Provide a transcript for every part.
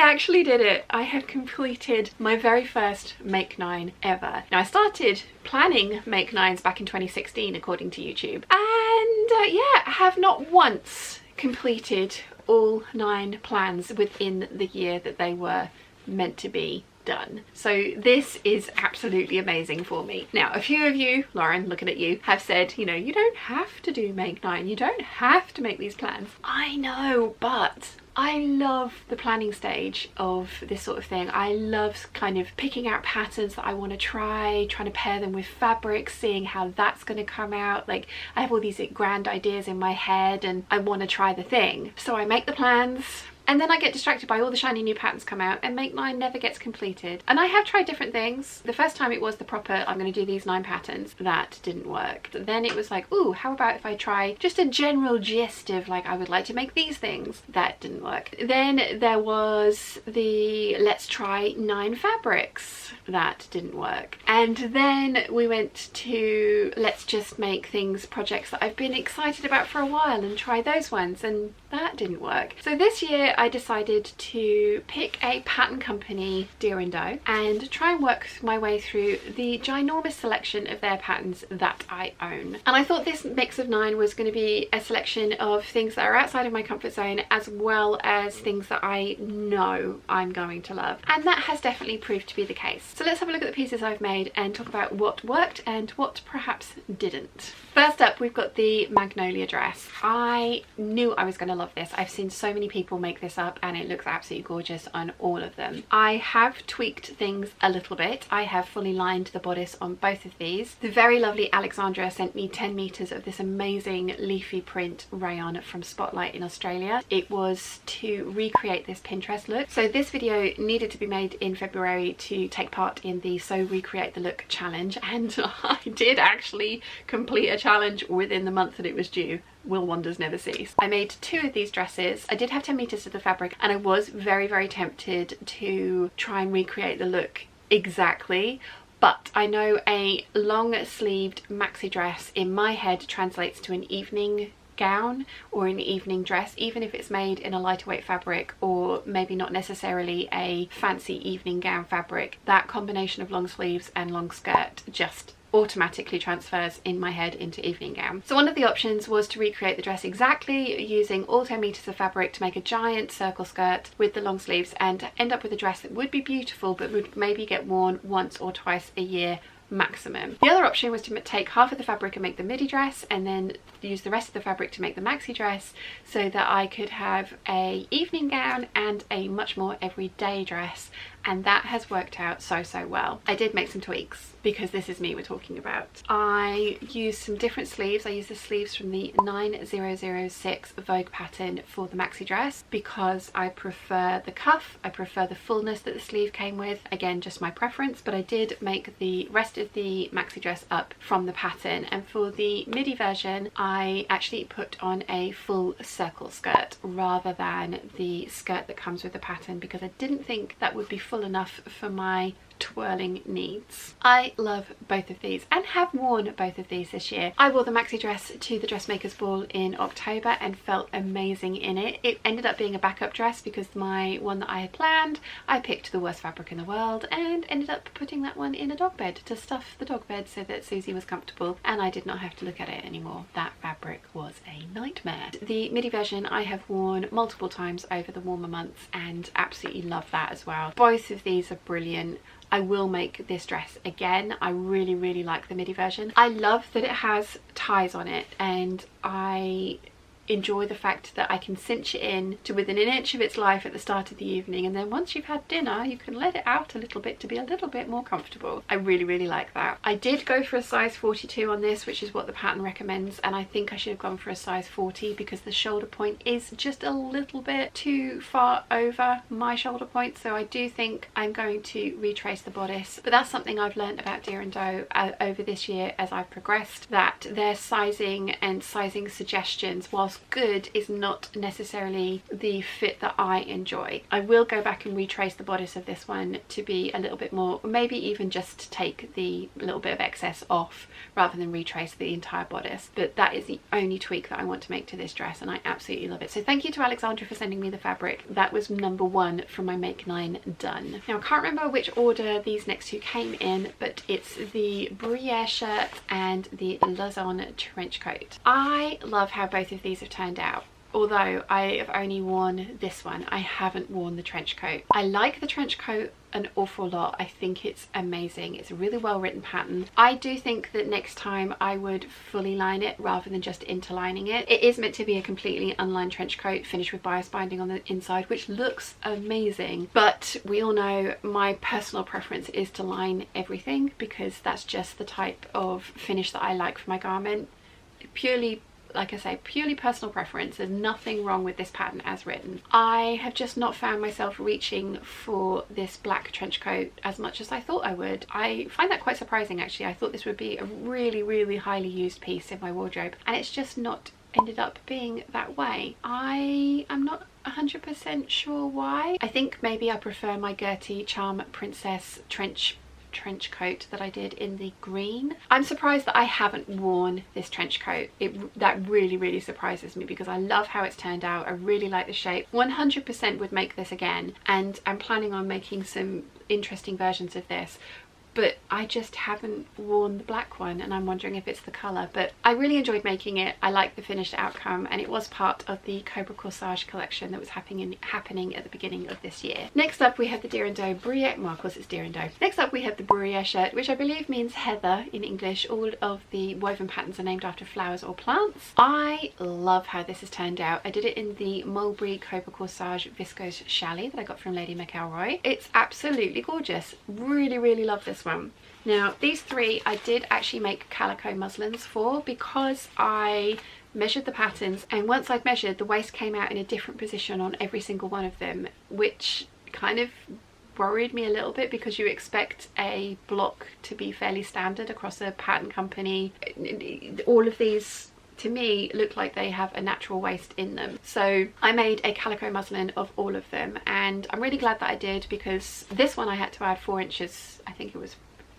actually did it. I have completed my very first Make 9 ever. Now I started planning Make 9s back in 2016 according to YouTube, and yeah, I have not once completed all 9 plans within the year that they were meant to be done. So this is absolutely amazing for me. Now a few of you, Lauren, looking at you, have said, you know, you don't have to do Make 9, you don't have to make these plans. I know, but I love the planning stage of this sort of thing. I love kind of picking out patterns that I want to try, trying to pair them with fabrics, seeing how that's going to come out. Like, I have all these grand ideas in my head and I want to try the thing. So I make the plans, and then I get distracted by all the shiny new patterns come out, and Make 9 never gets completed. And I have tried different things. The first time it was the proper, I'm going to do these 9 patterns. That didn't work. Then it was like, ooh, how about if I try just a general gist of like, I would like to make these things. That didn't work. Then there was the let's try 9 fabrics. That didn't work. And then we went to let's just make things, projects that I've been excited about for a while, and try those ones, and that didn't work. So this year I decided to pick a pattern company, Deer Doe, and try and work my way through the ginormous selection of their patterns that I own. And I thought this mix of 9 was going to be a selection of things that are outside of my comfort zone, as well as things that I know I'm going to love. And that has definitely proved to be the case. So let's have a look at the pieces I've made and talk about what worked and what perhaps didn't. First up, we've got the Magnolia dress. I knew I was going to love this. I've seen so many people make this up and it looks absolutely gorgeous on all of them. I have tweaked things a little bit. I have fully lined the bodice on both of these. The very lovely Alexandra sent me 10 meters of this amazing leafy print rayon from Spotlight in Australia. It was to recreate this Pinterest look. So this video needed to be made in February to take part in the So Recreate the Look challenge, and I did actually complete a challenge within the month that it was due. Will wonders never cease. I made 2 of these dresses. I did have 10 meters of the fabric, and I was very tempted to try and recreate the look exactly, but I know a long sleeved maxi dress in my head translates to an evening gown or an evening dress, even if it's made in a lighter weight fabric or maybe not necessarily a fancy evening gown fabric. That combination of long sleeves and long skirt just automatically transfers in my head into evening gown. So one of the options was to recreate the dress exactly using all 10 meters of fabric to make a giant circle skirt with the long sleeves and end up with a dress that would be beautiful but would maybe get worn once or twice a year maximum. The other option was to take half of the fabric and make the midi dress, and then use the rest of the fabric to make the maxi dress, so that I could have a evening gown and a much more everyday dress, and that has worked out so well. I did make some tweaks because this is me we're talking about. I used some different sleeves. I used the sleeves from the 9006 Vogue pattern for the maxi dress because I prefer the cuff, I prefer the fullness that the sleeve came with. Again, just my preference, but I did make the rest of the maxi dress up from the pattern. And for the midi version, I actually put on a full circle skirt rather than the skirt that comes with the pattern, because I didn't think that would be full enough for my twirling needs. I love both of these and have worn both of these this year. I wore the maxi dress to the dressmakers ball in October and felt amazing in it. It ended up being a backup dress because my one that I had planned, I picked the worst fabric in the world and ended up putting that one in a dog bed to stuff the dog bed so that Susie was comfortable and I did not have to look at it anymore. That fabric was a nightmare. The midi version I have worn multiple times over the warmer months and absolutely love that as well. Both of these are brilliant. I will make this dress again. I really like the midi version. I love that it has ties on it, and I enjoy the fact that I can cinch it in to within an inch of its life at the start of the evening, and then once you've had dinner you can let it out a little bit to be a little bit more comfortable. I really like that. I did go for a size 42 on this, which is what the pattern recommends, and I think I should have gone for a size 40 because the shoulder point is just a little bit too far over my shoulder point, so I do think I'm going to retrace the bodice. But that's something I've learned about Deer Doe over this year as I've progressed, that their sizing and sizing suggestions, whilst what's good is not necessarily the fit that I enjoy. I will go back and retrace the bodice of this one to be a little bit more, maybe even just take the little bit of excess off rather than retrace the entire bodice, but that is the only tweak that I want to make to this dress, and I absolutely love it. So thank you to Alexandra for sending me the fabric. That was number 1 from my Make 9 done. Now I can't remember which order these next two came in, but it's the Brio shirt and the Lausanne trench coat. I love how both of these have turned out. Although I have only worn this one, I haven't worn the trench coat. I like the trench coat an awful lot. I think it's amazing. It's a really well written pattern. I do think that next time I would fully line it rather than just interlining it. It is meant to be a completely unlined trench coat finished with bias binding on the inside, which looks amazing, but we all know my personal preference is to line everything because that's just the type of finish that I like for my garment. Purely, like I say, purely personal preference. There's nothing wrong with this pattern as written. I have just not found myself reaching for this black trench coat as much as I thought I would. I find that quite surprising actually. I thought this would be a really highly used piece in my wardrobe, and it's just not ended up being that way. I am not 100% sure why. I think maybe I prefer my Gertie Charm Princess trench coat that I did in the green. I'm surprised that I haven't worn this trench coat. That really surprises me because I love how it's turned out. I really like the shape. 100% would make this again, and I'm planning on making some interesting versions of this, but I just haven't worn the black one, and I'm wondering if it's the colour. But I really enjoyed making it. I like the finished outcome, and it was part of the Cobra Corsage collection that was happening at the beginning of this year. Next up we have the Deer Doe Brio, well of course it's Deer Doe. Next up we have the Borea shirt, which I believe means heather in English. All of the woven patterns are named after flowers or plants. I love how this has turned out. I did it in the Mulberry Cobra Corsage Viscose Chalet that I got from Lady McElroy. It's absolutely gorgeous. Really love this one. Now these three I did actually make calico muslins for because I measured the patterns, and once I'd measured, the waist came out in a different position on every single one of them, which kind of worried me a little bit because you expect a block to be fairly standard across a pattern company. All of these to me look like they have a natural waist in them, so I made a calico muslin of all of them, and I'm really glad that I did because this one I had to add 4 inches, I think it was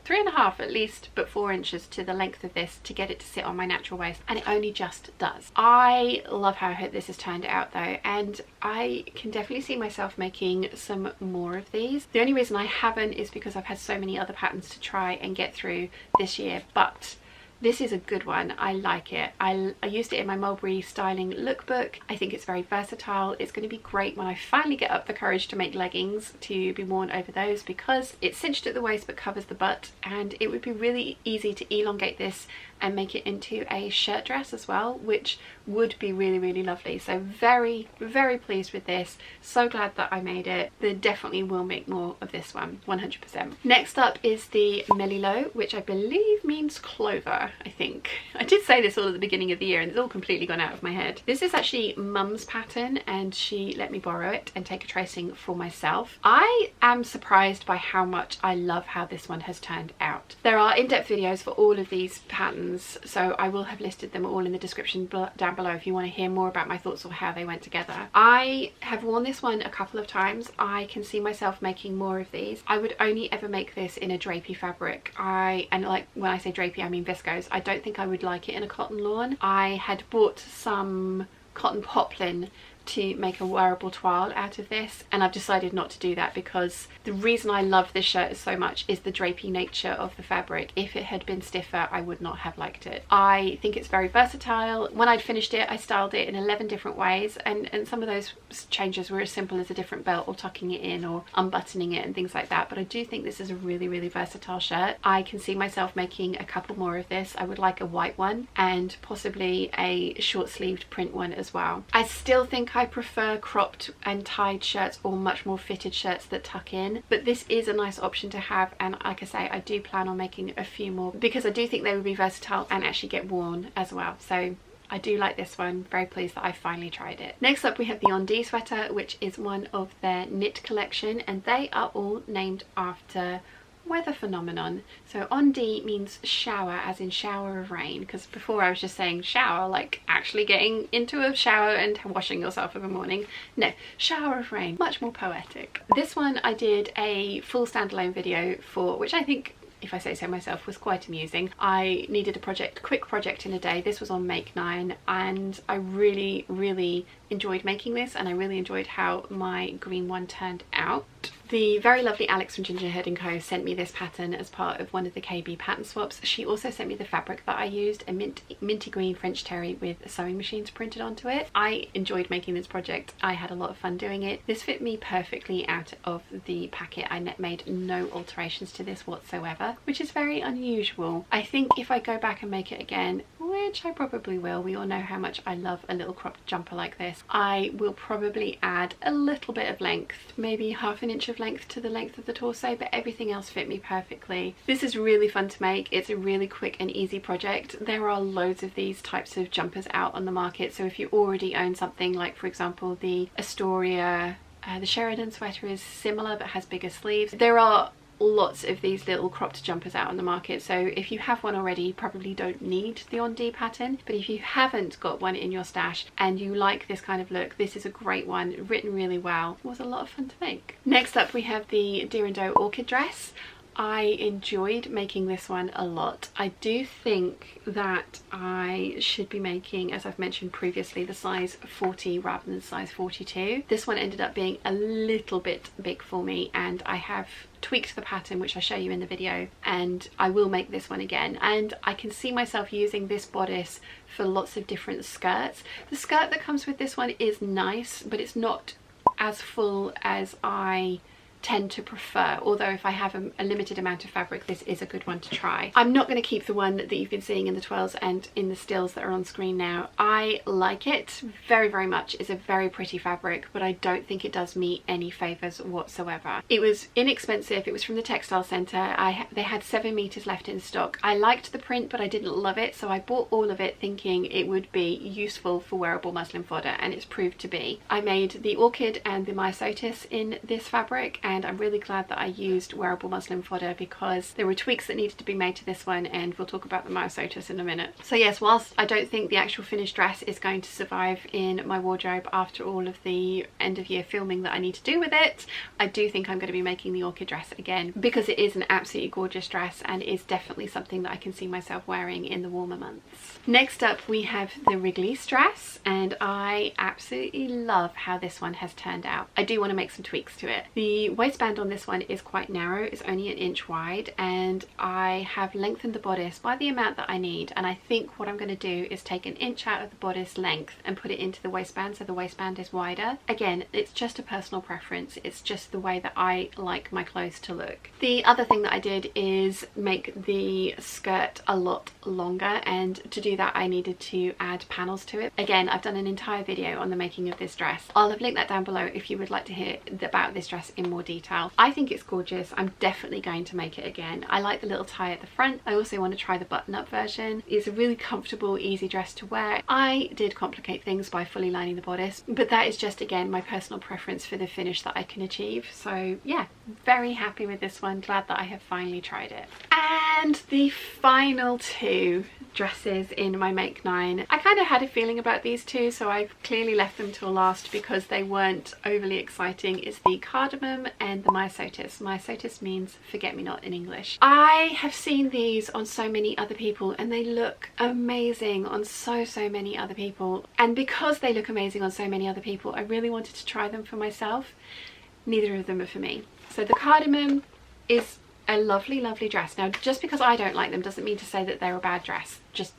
3.5 at least, but 4 inches to the length of this to get it to sit on my natural waist, and it only just does. I love how this has turned out though, and I can definitely see myself making some more of these. The only reason I haven't is because I've had so many other patterns to try and get through this year, but this is a good one. I like it. I used it in my Mulberry styling lookbook. I think it's very versatile. It's going to be great when I finally get up the courage to make leggings to be worn over those, because it's cinched at the waist but covers the butt, and it would be really easy to elongate this and make it into a shirt dress as well, which would be really lovely. So very pleased with this. So glad that I made it. They definitely will make more of this one, 100%. Next up is the Millilo, which I believe means clover, I think. I did say this all at the beginning of the year and it's all completely gone out of my head. This is actually Mum's pattern, and she let me borrow it and take a tracing for myself. I am surprised by how much I love how this one has turned out. There are in-depth videos for all of these patterns, so I will have listed them all in the description down below if you want to hear more about my thoughts on how they went together. I have worn this one a couple of times. I can see myself making more of these. I would only ever make this in a drapey fabric. And like when I say drapey, I mean viscose. I don't think I would like it in a cotton lawn. I had bought some cotton poplin to make a wearable toile out of this, and I've decided not to do that because the reason I love this shirt so much is the drapey nature of the fabric. If it had been stiffer, I would not have liked it. I think it's very versatile. When I'd finished it, I styled it in 11 different ways, and some of those changes were as simple as a different belt or tucking it in or unbuttoning it and things like that, but I do think this is a really versatile shirt. I can see myself making a couple more of this. I would like a white one and possibly a short-sleeved print one as well. I still think I prefer cropped and tied shirts or much more fitted shirts that tuck in, but this is a nice option to have, and like I say, I do plan on making a few more because I do think they would be versatile and actually get worn as well. So I do like this one. Very pleased that I finally tried it. Next up we have the On D sweater, which is one of their knit collection, and they are all named after weather phenomenon. So on D means shower, as in shower of rain, because before I was just saying shower like actually getting into a shower and washing yourself in the morning. No, shower of rain, much more poetic. This one I did a full standalone video for, which I think, if I say so myself, was quite amusing. I needed a quick project in a day. This was on Make 9 and I really enjoyed making this, and I really enjoyed how my green one turned out. The very lovely Alex from Gingerhead & Co sent me this pattern as part of one of the KB pattern swaps. She also sent me the fabric that I used, a minty green French terry with sewing machines printed onto it. I enjoyed making this project. I had a lot of fun doing it. This fit me perfectly out of the packet. I made no alterations to this whatsoever, which is very unusual. I think if I go back and make it again, which I probably will, we all know how much I love a little cropped jumper like this, I will probably add a little bit of length, maybe half an inch of length to the length of the torso, but everything else fit me perfectly. This is really fun to make. It's a really quick and easy project. There are loads of these types of jumpers out on the market, so if you already own something like, for example, the Astoria, the Sheridan sweater is similar but has bigger sleeves. There are lots of these little cropped jumpers out on the market, so if you have one already you probably don't need the on D pattern, but if you haven't got one in your stash and you like this kind of look, this is a great one, written really well. It was a lot of fun to make. Next up we have the Deer Doe Orchid dress. I enjoyed making this one a lot. I do think that I should be making, as I've mentioned previously, the size 40 rather than size 42. This one ended up being a little bit big for me, and I have tweaked the pattern, which I'll show you in the video, and I will make this one again. And I can see myself using this bodice for lots of different skirts. The skirt that comes with this one is nice, but it's not as full as I tend to prefer, although if I have a limited amount of fabric, this is a good one to try. I'm not going to keep the one that you've been seeing in the twirls and in the stills that are on screen now. I like it very much. It's a very pretty fabric, but I don't think it does me any favours whatsoever. It was inexpensive. It was from the textile centre. They had 7 meters left in stock. I liked the print, but I didn't love it, so I bought all of it thinking it would be useful for wearable muslin fodder, and it's proved to be. I made the Orchid and the Myosotis in this fabric, and I'm really glad that I used wearable muslin fodder because there were tweaks that needed to be made to this one, and we'll talk about the Myosotis in a minute. So yes, whilst I don't think the actual finished dress is going to survive in my wardrobe after all of the end of year filming that I need to do with it, I do think I'm going to be making the Orchid dress again because it is an absolutely gorgeous dress and is definitely something that I can see myself wearing in the warmer months. Next up we have the Wrigley dress, and I absolutely love how this one has turned out. I do want to make some tweaks to it. The waistband on this one is quite narrow. It's only 1 inch wide, and I have lengthened the bodice by the amount that I need, and I think what I'm going to do is take 1 inch out of the bodice length and put it into the waistband so the waistband is wider. Again, it's just a personal preference. It's just the way that I like my clothes to look. The other thing that I did is make the skirt a lot longer, and to do that I needed to add panels to it. Again, I've done an entire video on the making of this dress. I'll have linked that down below if you would like to hear about this dress in more detail. I think it's gorgeous. I'm definitely going to make it again. I like the little tie at the front. I also want to try the button-up version. It's a really comfortable, easy dress to wear. I did complicate things by fully lining the bodice, but that is just, again, my personal preference for the finish that I can achieve. So yeah, very happy with this one. Glad that I have finally tried it. And the final 2 dresses in my Make 9. I kind of had a feeling about these 2, so I've clearly left them till last because they weren't overly exciting. It's the Cardamom and the Myosotis. Myosotis means forget-me-not in English. I have seen these on so many other people and they look amazing on so many other people, and because they look amazing on so many other people, I really wanted to try them for myself. Neither of them are for me. So the Cardamom is a lovely dress. Now, just because I don't like them doesn't mean to say that they're a bad dress. Just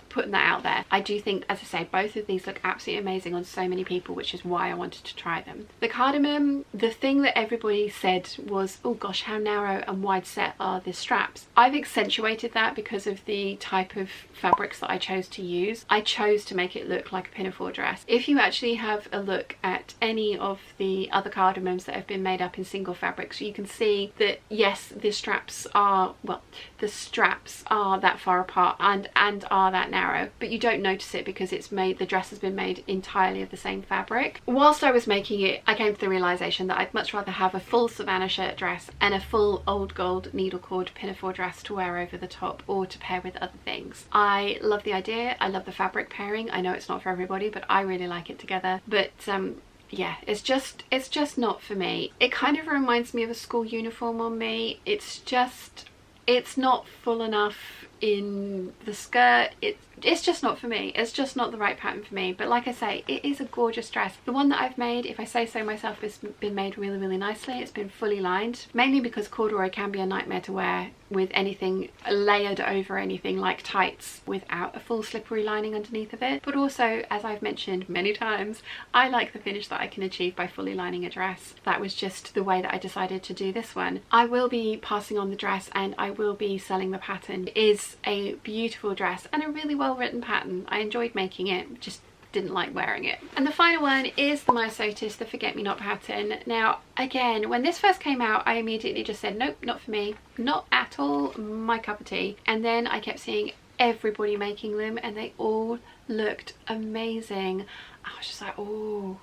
putting that out there. I do think, as I say, both of these look absolutely amazing on so many people, which is why I wanted to try them. The Cardamom, the thing that everybody said was, oh gosh, how narrow and wide set are the straps. I've accentuated that because of the type of fabrics that I chose to use. I chose to make it look like a pinafore dress. If you actually have a look at any of the other Cardamoms that have been made up in single fabrics, you can see that yes, the straps are, well, the straps are that far apart and are that narrow. narrow, but you don't notice it because it's made, the dress has been made entirely of the same fabric. Whilst I was making it, I came to the realization that I'd much rather have a full Savannah shirt dress and a full old gold needle cord pinafore dress to wear over the top or to pair with other things. I love the idea, I love the fabric pairing. I know it's not for everybody, but I really like it together. But yeah, it's just not for me. It kind of reminds me of a school uniform on me. It's not full enough in the skirt. It's just not for me. It's just not the right pattern for me. But like I say, it is a gorgeous dress. The one that I've made, if I say so myself, has been made really, really nicely. It's been fully lined, mainly because corduroy can be a nightmare to wear with anything layered over anything like tights without a full slippery lining underneath of it. But also, as I've mentioned many times, I like the finish that I can achieve by fully lining a dress. That was just the way that I decided to do this one. I will be passing on the dress and I will be selling the pattern. It is a beautiful dress and a really well written pattern. I enjoyed making it, just didn't like wearing it. And the final one is the Myosotis, the Forget Me Not pattern. Now again, when this first came out, I immediately just said nope, not for me, not at all my cup of tea. And then I kept seeing everybody making them and they all looked amazing. I was just like, oh,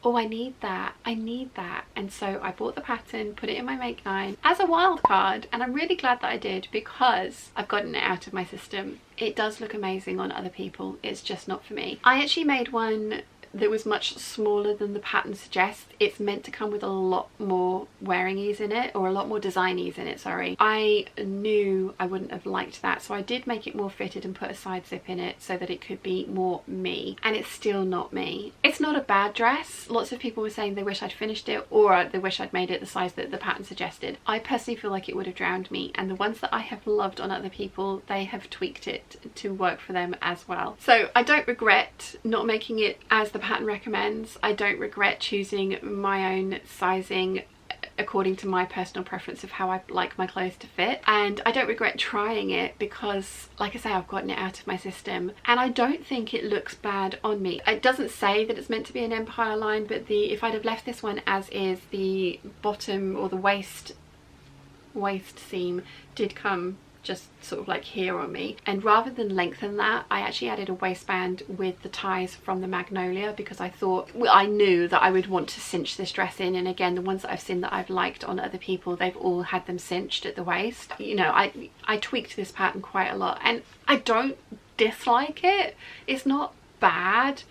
I need that, I need that. And so I bought the pattern, put it in my Make 9 as a wild card, and I'm really glad that I did because I've gotten it out of my system. It does look amazing on other people, it's just not for me. I actually made one that was much smaller than the pattern suggests. It's meant to come with a lot more wearing ease in it, or a lot more design ease in it, sorry. I knew I wouldn't have liked that, so I did make it more fitted and put a side zip in it so that it could be more me, and it's still not me. It's not a bad dress. Lots of people were saying they wish I'd finished it or they wish I'd made it the size that the pattern suggested. I personally feel like it would have drowned me, and the ones that I have loved on other people, they have tweaked it to work for them as well. So I don't regret not making it as the pattern recommends. I don't regret choosing my own sizing according to my personal preference of how I like my clothes to fit, and I don't regret trying it because, like I say, I've gotten it out of my system and I don't think it looks bad on me. It doesn't say that it's meant to be an empire line, but if I'd have left this one as is, the bottom or the waist seam did come just sort of like here on me, and rather than lengthen that, I actually added a waistband with the ties from the Magnolia because I thought, well, I knew that I would want to cinch this dress in, and again, the ones that I've seen that I've liked on other people, they've all had them cinched at the waist. You know, I tweaked this pattern quite a lot and I don't dislike it. It's not bad,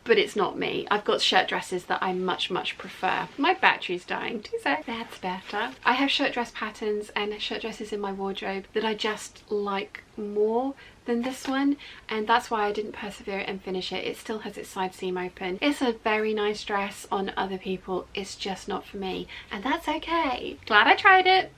but it's not me. I've got shirt dresses that I much prefer. My battery's dying, 2 seconds. That's better. I have shirt dress patterns and shirt dresses in my wardrobe that I just like more than this one, and that's why I didn't persevere and finish it. It still has its side seam open. It's a very nice dress on other people, it's just not for me, and that's okay. Glad I tried it,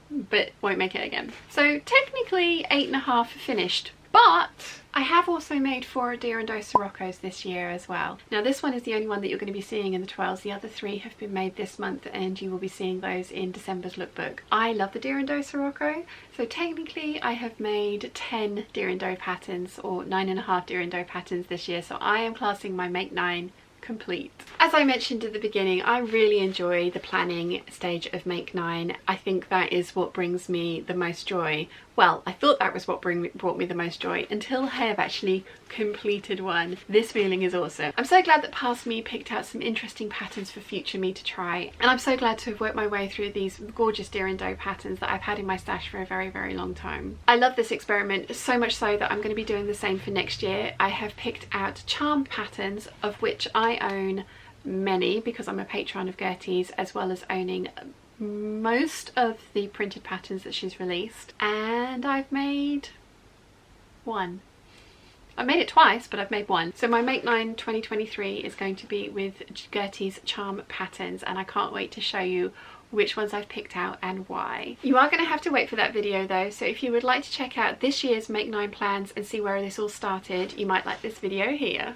but won't make it again. So technically 8.5 finished, but I have also made 4 Deer Doe Siroccos this year as well. Now this one is the only one that you're going to be seeing in the 12s. The other 3 have been made this month and you will be seeing those in December's lookbook. I love the Deer Doe Sirocco, so technically I have made 10 Deer Doe patterns, or 9.5 Deer Doe patterns this year, so I am classing my Make 9 complete. As I mentioned at the beginning, I really enjoy the planning stage of Make 9. I think that is what brings me the most joy. Well, I thought that was what brought me the most joy until I have actually completed one. This feeling is awesome. I'm so glad that past me picked out some interesting patterns for future me to try, and I'm so glad to have worked my way through these gorgeous Deer Doe patterns that I've had in my stash for a very long time. I love this experiment so much so that I'm going to be doing the same for next year. I have picked out charm patterns, of which I own many because I'm a patron of Gertie's, as well as owning most of the printed patterns that she's released, and I've made one. I made it twice, but I've made one. So my Make 9 2023 is going to be with Gertie's charm patterns, and I can't wait to show you which ones I've picked out and why. You are going to have to wait for that video though, so if you would like to check out this year's Make 9 plans and see where this all started, you might like this video here.